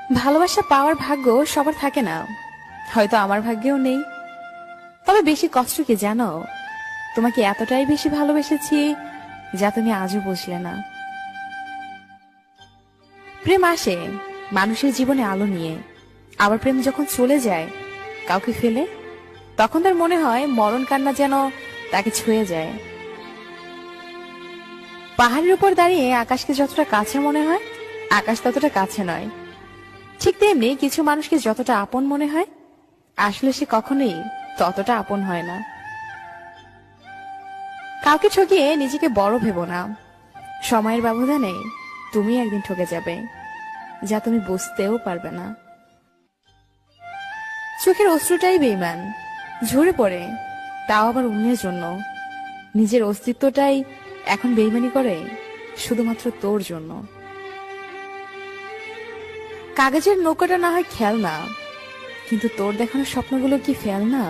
ভালোবাসা পাওয়ার ভাগ্য সবার থাকে না, হয়তো আমার ভাগ্যেও নেই। তবে বেশি কষ্ট কি জানো? তোমাকে এতটাই বেশি ভালোবেসেছি যা তুমি আজও বুঝলে না। প্রেম আসে মানুষের জীবনে আলো নিয়ে, আবার প্রেম যখন চলে যায় কাউকে ফেলে, তখন তার মনে হয় মরণ কান্না যেন তাকে ছুঁয়ে যায়। পাহাড়ের উপর দাঁড়িয়ে আকাশকে যতটা কাছে মনে হয়, আকাশ ততটা কাছে নয়। ঠিক তেমনি কিছু মানুষকে যতটা আপন মনে হয়, আসলে সে কখনোই ততটা আপন হয় না। কাউকে ঠকিয়ে নিজেকে বড় ভেবো না। সময়ের ব্যবধানে তুমি একদিন ঠকে যাবে, যা তুমি বুঝতেও পারবে না। চোখের অশ্রুটাই বেঈমান, ঝরে পড়ে, তাও আবার অন্যের জন্য। নিজের অস্তিত্বটাই এখন বেঈমানি করে শুধুমাত্র তোর জন্য। কাগজের নৌকাটা না হয় খেলনা, কিন্তু তোর দেখানো স্বপ্নগুলো কি ফেলনা?